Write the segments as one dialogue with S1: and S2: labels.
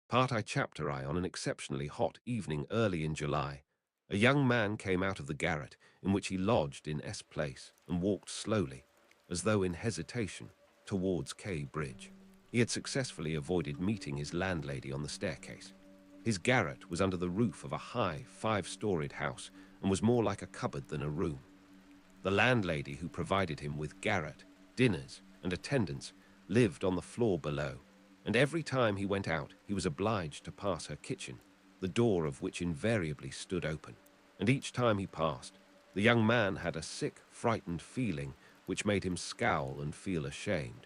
S1: Part I chapter I on an exceptionally hot evening early in July. A young man came out of the garret in which he lodged in S Place and walked slowly, as though in hesitation, towards K Bridge. He had successfully avoided meeting his landlady on the staircase. His garret was under the roof of a high, five-storied house and was more like a cupboard than a room. The landlady who provided him with garret, dinners, and attendance lived on the floor below, and every time he went out he was obliged to pass her kitchen, the door of which invariably stood open. And each time he passed, the young man had a sick, frightened feeling which made him scowl and feel ashamed.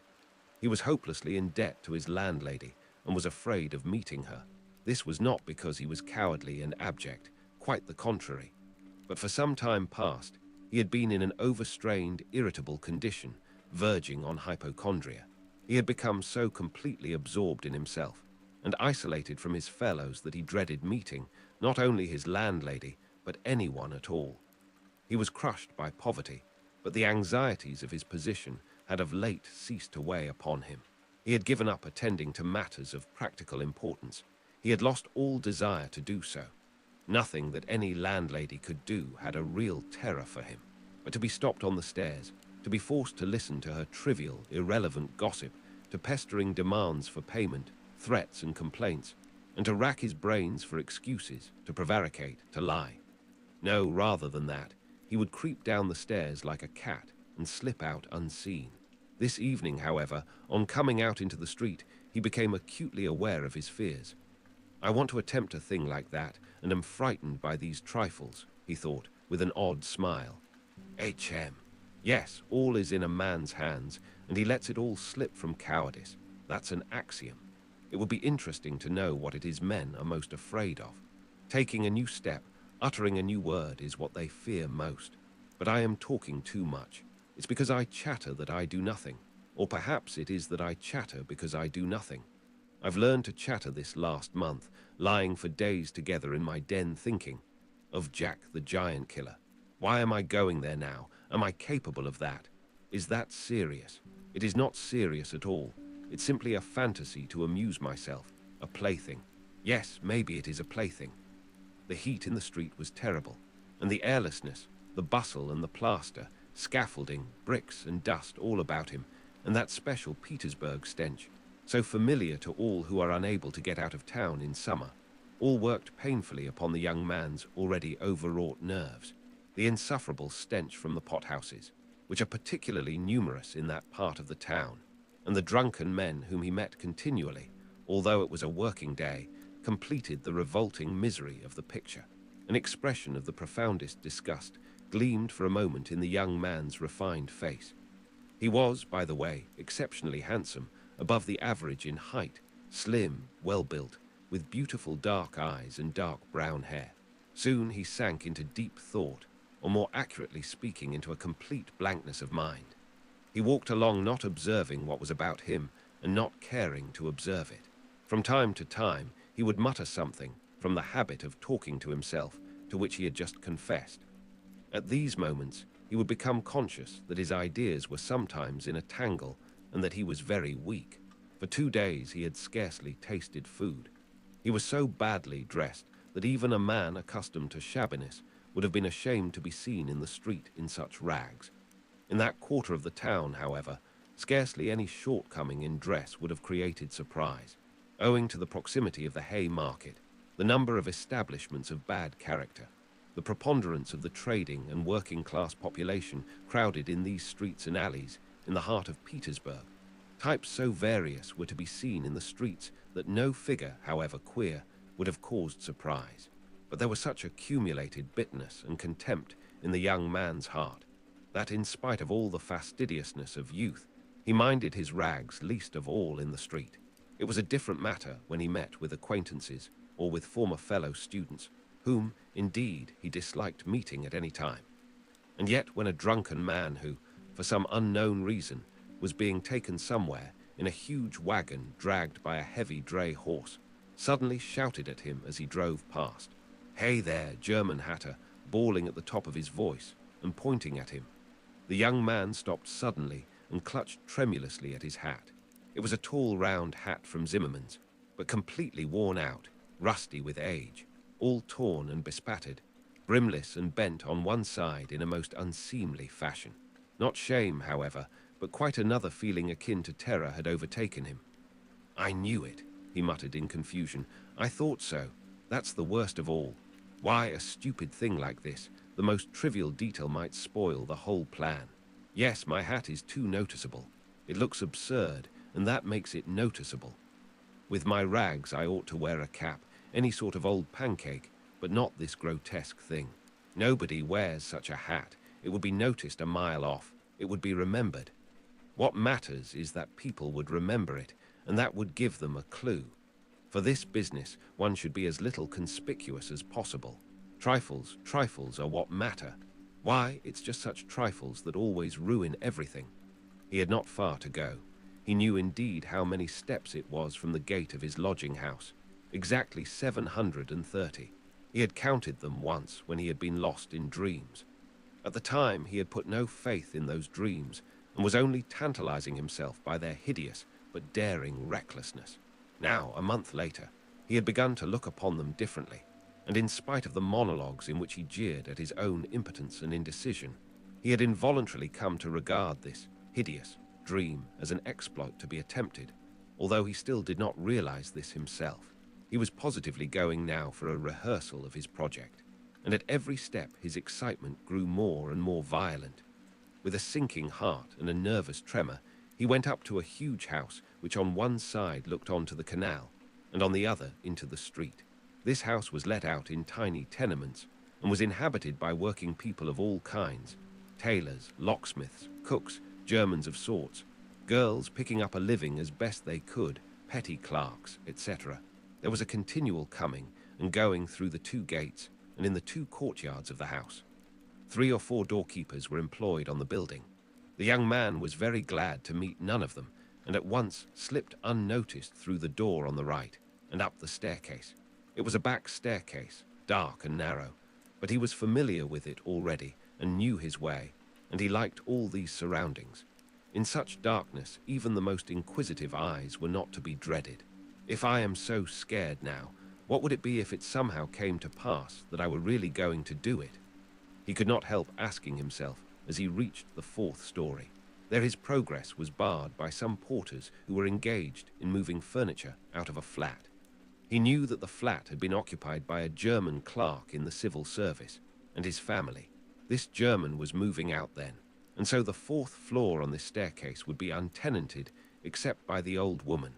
S1: He was hopelessly in debt to his landlady and was afraid of meeting her. This was not because he was cowardly and abject, quite the contrary. But for some time past, he had been in an overstrained, irritable condition, verging on hypochondria. He had become so completely absorbed in himself and isolated from his fellows that he dreaded meeting not only his landlady, but anyone at all. He was crushed by poverty, but the anxieties of his position had of late ceased to weigh upon him. He had given up attending to matters of practical importance. He had lost all desire to do so. Nothing that any landlady could do had a real terror for him. But to be stopped on the stairs, to be forced to listen to her trivial, irrelevant gossip, to pestering demands for payment, threats and complaints, and to rack his brains for excuses, to prevaricate, to lie. No, rather than that, he would creep down the stairs like a cat and slip out unseen. This evening, however, on coming out into the street, he became acutely aware of his fears. I want to attempt a thing like that, and am frightened by these trifles, he thought, with an odd smile. H.M. Yes, all is in a man's hands, and he lets it all slip from cowardice. That's an axiom. It would be interesting to know what it is men are most afraid of. Taking a new step, uttering a new word is what they fear most. But I am talking too much. It's because I chatter that I do nothing. Or perhaps it is that I chatter because I do nothing. I've learned to chatter this last month, lying for days together in my den thinking of Jack the Giant Killer. Why am I going there now? Am I capable of that? Is that serious? It is not serious at all. It's simply a fantasy to amuse myself, a plaything. Yes, maybe it is a plaything. The heat in the street was terrible, and the airlessness, the bustle and the plaster, scaffolding, bricks and dust all about him, and that special Petersburg stench, so familiar to all who are unable to get out of town in summer, all worked painfully upon the young man's already overwrought nerves. The insufferable stench from the pothouses, which are particularly numerous in that part of the town, and the drunken men whom he met continually, although it was a working day, completed the revolting misery of the picture. An expression of the profoundest disgust gleamed for a moment in the young man's refined face. He was, by the way, exceptionally handsome, above the average in height, slim, well-built, with beautiful dark eyes and dark brown hair. Soon he sank into deep thought, or more accurately speaking, into a complete blankness of mind. He walked along not observing what was about him and not caring to observe it. From time to time, he would mutter something from the habit of talking to himself to which he had just confessed. At these moments, he would become conscious that his ideas were sometimes in a tangle and that he was very weak. For 2 days he had scarcely tasted food. He was so badly dressed that even a man accustomed to shabbiness would have been ashamed to be seen in the street in such rags. In that quarter of the town, however, scarcely any shortcoming in dress would have created surprise. Owing to the proximity of the hay market, the number of establishments of bad character, the preponderance of the trading and working-class population crowded in these streets and alleys in the heart of Petersburg, types so various were to be seen in the streets that no figure, however queer, would have caused surprise. But there was such accumulated bitterness and contempt in the young man's heart that, in spite of all the fastidiousness of youth, he minded his rags least of all in the street. It was a different matter when he met with acquaintances or with former fellow students, whom, indeed, he disliked meeting at any time. And yet when a drunken man who, for some unknown reason, was being taken somewhere in a huge wagon dragged by a heavy dray horse, suddenly shouted at him as he drove past, "Hey there, German hatter," bawling at the top of his voice and pointing at him. The young man stopped suddenly and clutched tremulously at his hat. It was a tall round hat from Zimmermann's, but completely worn out, rusty with age, all torn and bespattered, brimless and bent on one side in a most unseemly fashion. Not shame, however, but quite another feeling akin to terror had overtaken him. "I knew it," he muttered in confusion. "I thought so. That's the worst of all. Why, a stupid thing like this, the most trivial detail might spoil the whole plan. Yes, my hat is too noticeable. It looks absurd, and that makes it noticeable. With my rags, I ought to wear a cap, any sort of old pancake, but not this grotesque thing. Nobody wears such a hat. It would be noticed a mile off. It would be remembered. What matters is that people would remember it, and that would give them a clue. For this business, one should be as little conspicuous as possible. Trifles are what matter. Why, it's just such trifles that always ruin everything." He had not far to go. He knew indeed how many steps it was from the gate of his lodging house. Exactly 730. He had counted them once when he had been lost in dreams. At the time, he had put no faith in those dreams and was only tantalizing himself by their hideous but daring recklessness. Now, a month later, he had begun to look upon them differently, and in spite of the monologues in which he jeered at his own impotence and indecision, he had involuntarily come to regard this hideous dream as an exploit to be attempted, although he still did not realize this himself. He was positively going now for a rehearsal of his project, and at every step his excitement grew more and more violent. With a sinking heart and a nervous tremor, he went up to a huge house which on one side looked onto the canal and on the other into the street. This house was let out in tiny tenements and was inhabited by working people of all kinds: tailors, locksmiths, cooks, Germans of sorts, girls picking up a living as best they could, petty clerks, etc. There was a continual coming and going through the two gates and in the two courtyards of the house. 3 or 4 doorkeepers were employed on the building. The young man was very glad to meet none of them, and at once slipped unnoticed through the door on the right and up the staircase. It was a back staircase, dark and narrow, but he was familiar with it already and knew his way, and he liked all these surroundings. In such darkness, even the most inquisitive eyes were not to be dreaded. If I am so scared now, what would it be if it somehow came to pass that I were really going to do it? He could not help asking himself as he reached the 4th story. There his progress was barred by some porters who were engaged in moving furniture out of a flat. He knew that the flat had been occupied by a German clerk in the civil service and his family. This German was moving out then, and so the 4th floor on this staircase would be untenanted except by the old woman.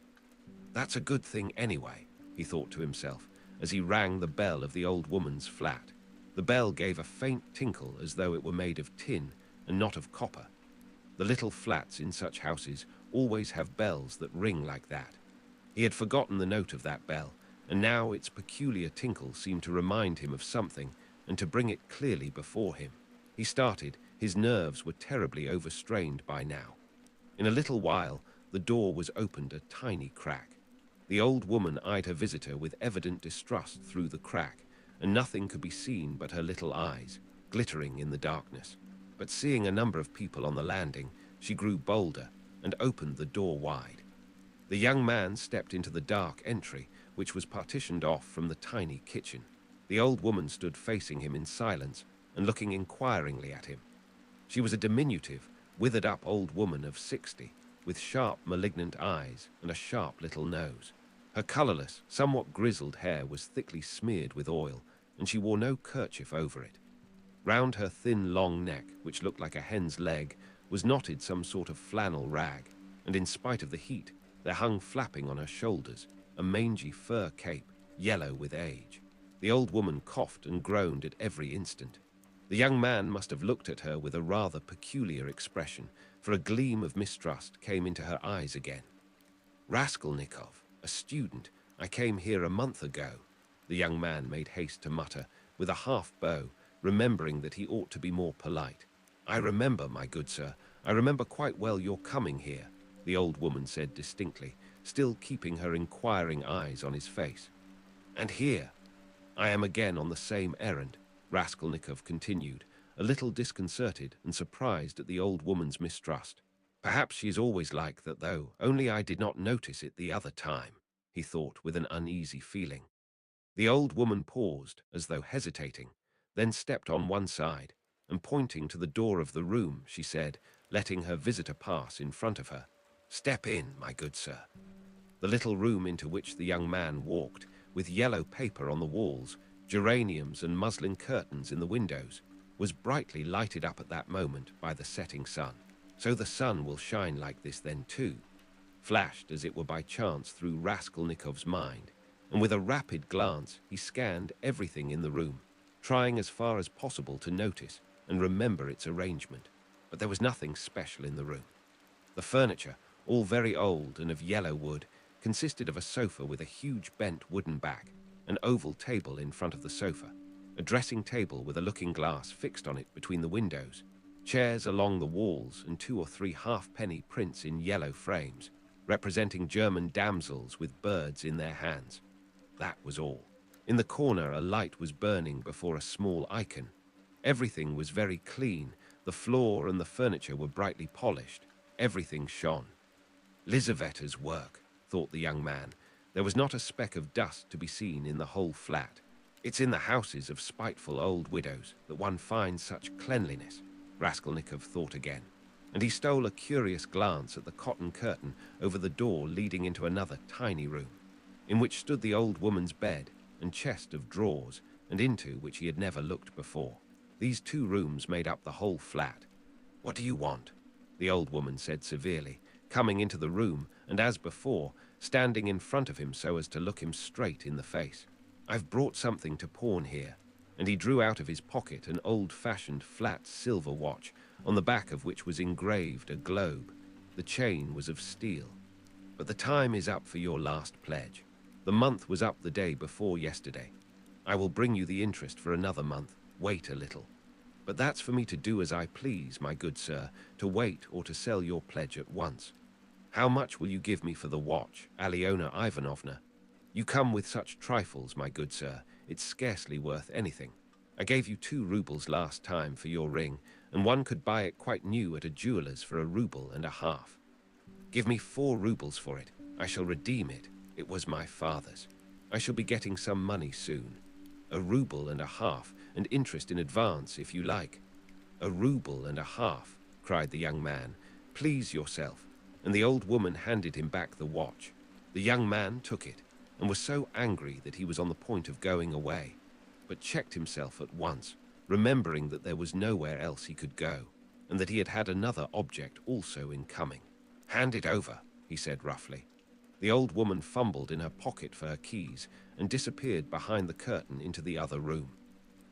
S1: That's a good thing anyway, he thought to himself as he rang the bell of the old woman's flat. The bell gave a faint tinkle as though it were made of tin and not of copper. The little flats in such houses always have bells that ring like that. He had forgotten the note of that bell, and now its peculiar tinkle seemed to remind him of something and to bring it clearly before him. He started. His nerves were terribly overstrained by now. In a little while, the door was opened a tiny crack. The old woman eyed her visitor with evident distrust through the crack, and nothing could be seen but her little eyes, glittering in the darkness. But seeing a number of people on the landing, she grew bolder and opened the door wide. The young man stepped into the dark entry, which was partitioned off from the tiny kitchen. The old woman stood facing him in silence and looking inquiringly at him. She was a diminutive, withered-up old woman of 60, with sharp, malignant eyes and a sharp little nose. Her colorless, somewhat grizzled hair was thickly smeared with oil, and she wore no kerchief over it. Round her thin, long neck, which looked like a hen's leg, was knotted some sort of flannel rag, and in spite of the heat, there hung flapping on her shoulders a mangy fur cape, yellow with age. The old woman coughed and groaned at every instant. The young man must have looked at her with a rather peculiar expression, for a gleam of mistrust came into her eyes again. "Raskolnikov, a student. I came here a month ago," the young man made haste to mutter, with a half-bow, remembering that he ought to be more polite. "I remember, my good sir, I remember quite well your coming here," the old woman said distinctly, still keeping her inquiring eyes on his face. "And here I am again on the same errand," Raskolnikov continued, a little disconcerted and surprised at the old woman's mistrust. "Perhaps she is always like that, though, only I did not notice it the other time." he thought with an uneasy feeling. The old woman paused, as though hesitating, then stepped on one side, and pointing to the door of the room, she said, letting her visitor pass in front of her, "Step in, my good sir." The little room into which the young man walked, with yellow paper on the walls, geraniums and muslin curtains in the windows, was brightly lighted up at that moment by the setting sun. "So the sun will shine like this then too," flashed as it were by chance through Raskolnikov's mind, and with a rapid glance he scanned everything in the room, trying as far as possible to notice and remember its arrangement. But there was nothing special in the room. The furniture, all very old and of yellow wood, consisted of a sofa with a huge bent wooden back, an oval table in front of the sofa, a dressing table with a looking glass fixed on it between the windows, chairs along the walls, and 2 or 3 halfpenny prints in yellow frames, representing German damsels with birds in their hands. That was all. In the corner a light was burning before a small icon. Everything was very clean. The floor and the furniture were brightly polished. Everything shone. Lizaveta's work, thought the young man. There was not a speck of dust to be seen in the whole flat. It's in the houses of spiteful old widows that one finds such cleanliness, Raskolnikov thought again, and he stole a curious glance at the cotton curtain over the door leading into another tiny room, in which stood the old woman's bed and chest of drawers, and into which he had never looked before. These 2 rooms made up the whole flat. "What do you want?" the old woman said severely, coming into the room and, as before, standing in front of him so as to look him straight in the face. "I've brought something to pawn here," and he drew out of his pocket an old-fashioned flat silver watch, on the back of which was engraved a globe. The chain was of steel. "But the time is up for your last pledge. The month was up the day before yesterday. I will bring you the interest for another month. Wait a little." "But that's for me to do as I please, my good sir, to wait or to sell your pledge at once." "How much will you give me for the watch, Aliona Ivanovna?" "You come with such trifles, my good sir. It's scarcely worth anything. I gave you 2 roubles last time for your ring, and one could buy it quite new at a jeweller's for 1.5 roubles. Give me 4 roubles for it. I shall redeem it. It was my father's. I shall be getting some money soon. 1.5 roubles, and interest in advance, if you like." 1.5 roubles, cried the young man. "Please yourself." And the old woman handed him back the watch. The young man took it, and was so angry that he was on the point of going away, but checked himself at once, remembering that there was nowhere else he could go, and that he had had another object also in coming. "Hand it over," he said roughly. The old woman fumbled in her pocket for her keys and disappeared behind the curtain into the other room.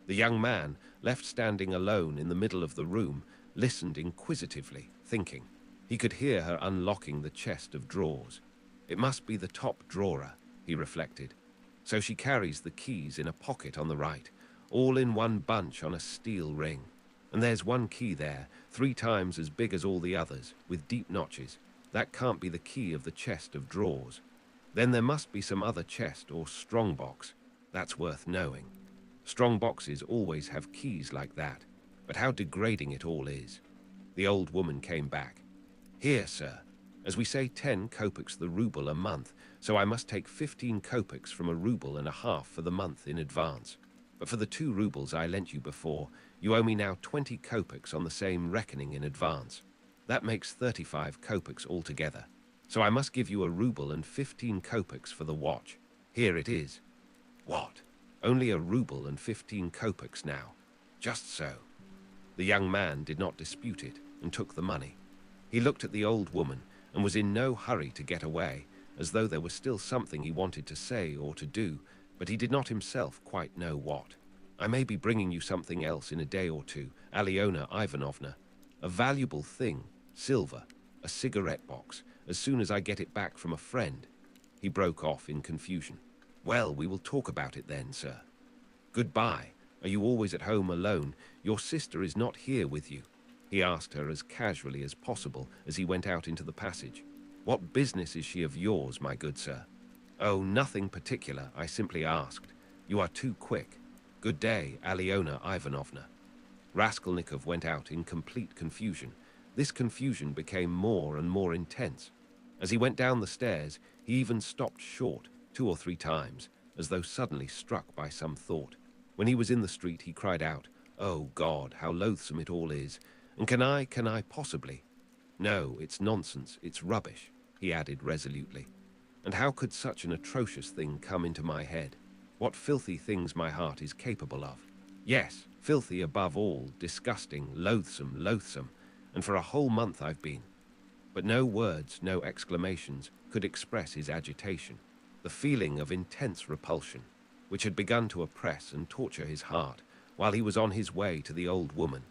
S1: The young man, left standing alone in the middle of the room, listened inquisitively, thinking. He could hear her unlocking the chest of drawers. It must be the top drawer, he reflected. So she carries the keys in a pocket on the right, all in one bunch on a steel ring. And there's one key there, 3 times as big as all the others, with deep notches. That can't be the key of the chest of drawers. Then there must be some other chest or strong box. That's worth knowing. Strong boxes always have keys like that, but how degrading it all is. The old woman came back. "Here, sir. As we say 10 kopecks the rouble a month, so I must take 15 kopecks from 1.5 roubles for the month in advance. But for the 2 roubles I lent you before, you owe me now 20 kopecks on the same reckoning in advance. That makes 35 kopecks altogether. So I must give you 1 rouble and 15 kopecks for the watch. Here it is." "What? Only 1 rouble and 15 kopecks now?" "Just so." The young man did not dispute it and took the money. He looked at the old woman and was in no hurry to get away, as though there was still something he wanted to say or to do, but he did not himself quite know what. "I may be bringing you something else in a day or 2, Aliona Ivanovna. A valuable thing, silver, a cigarette box, as soon as I get it back from a friend." He broke off in confusion. "Well, we will talk about it then, sir. Goodbye. Are you always at home alone? Your sister is not here with you?" he asked her as casually as possible as he went out into the passage. "What business is she of yours, my good sir?" "Oh, nothing particular. I simply asked. You are too quick. Good day, Aliona Ivanovna." Raskolnikov went out in complete confusion. This confusion became more and more intense. As he went down the stairs, he even stopped short, 2 or 3 times, as though suddenly struck by some thought. When he was in the street, he cried out, "Oh God, how loathsome it all is! And can I possibly? No, it's nonsense, it's rubbish," he added resolutely. "And how could such an atrocious thing come into my head? What filthy things my heart is capable of. Yes, filthy above all, disgusting, loathsome, loathsome, and for a whole month I've been." But no words, no exclamations could express his agitation. The feeling of intense repulsion, which had begun to oppress and torture his heart while he was on his way to the old woman,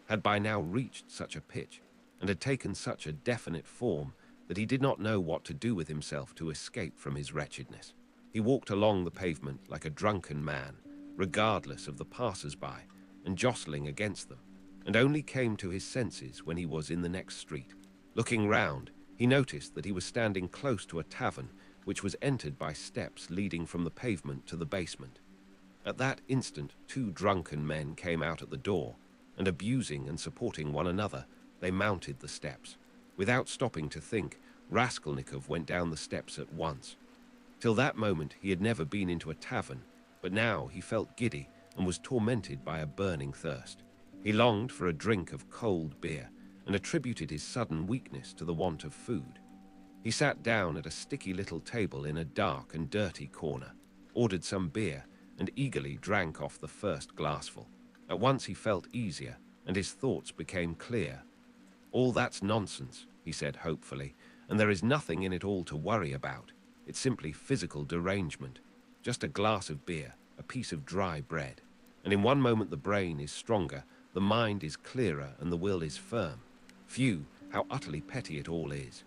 S1: had by now reached such a pitch and had taken such a definite form that he did not know what to do with himself to escape from his wretchedness. He walked along the pavement like a drunken man, regardless of the passers-by and jostling against them, and only came to his senses when he was in the next street. Looking round, he noticed that he was standing close to a tavern which was entered by steps leading from the pavement to the basement. At that instant, 2 drunken men came out at the door, and abusing and supporting one another, they mounted the steps. Without stopping to think, Raskolnikov went down the steps at once. Till that moment he had never been into a tavern, but now he felt giddy and was tormented by a burning thirst. He longed for a drink of cold beer, and attributed his sudden weakness to the want of food. He sat down at a sticky little table in a dark and dirty corner, ordered some beer, and eagerly drank off the first glassful. At once he felt easier, and his thoughts became clear. "All that's nonsense," he said hopefully, "and there is nothing in it all to worry about. It's simply physical derangement. Just a glass of beer, a piece of dry bread. And in one moment the brain is stronger, the mind is clearer, and the will is firm. Phew, how utterly petty it all is."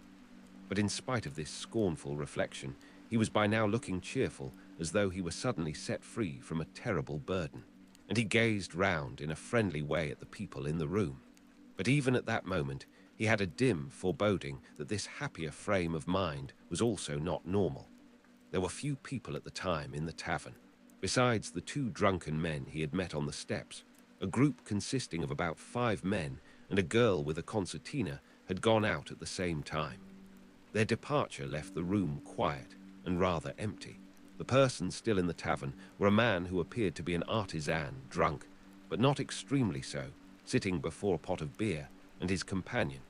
S1: But in spite of this scornful reflection, he was by now looking cheerful, as though he were suddenly set free from a terrible burden, and he gazed round in a friendly way at the people in the room. But even at that moment, he had a dim foreboding that this happier frame of mind was also not normal. There were few people at the time in the tavern. Besides the 2 drunken men he had met on the steps, a group consisting of about 5 men and a girl with a concertina had gone out at the same time. Their departure left the room quiet and rather empty. The persons still in the tavern were a man who appeared to be an artisan, drunk, but not extremely so, sitting before a pot of beer, and his companion,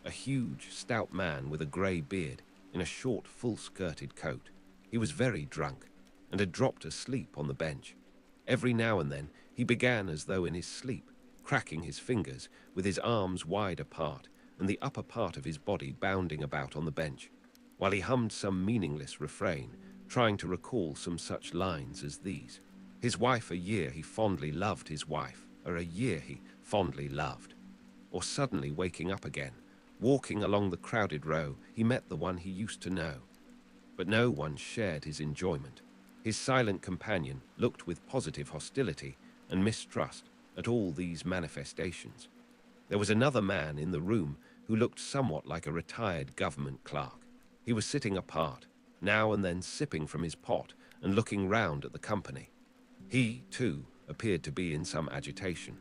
S1: a huge, stout man with a grey beard, in a short, full-skirted coat. He was very drunk, and had dropped asleep on the bench. Every now and then he began as though in his sleep, cracking his fingers, with his arms wide apart, and the upper part of his body bounding about on the bench, while he hummed some meaningless refrain, trying to recall some such lines as these. His wife, a year he fondly loved his wife, or a year he fondly loved. Or suddenly waking up again, walking along the crowded row, he met the one he used to know. But no one shared his enjoyment. His silent companion looked with positive hostility and mistrust at all these manifestations. There was another man in the room who looked somewhat like a retired government clerk. He was sitting apart, now and then sipping from his pot and looking round at the company. He, too, appeared to be in some agitation.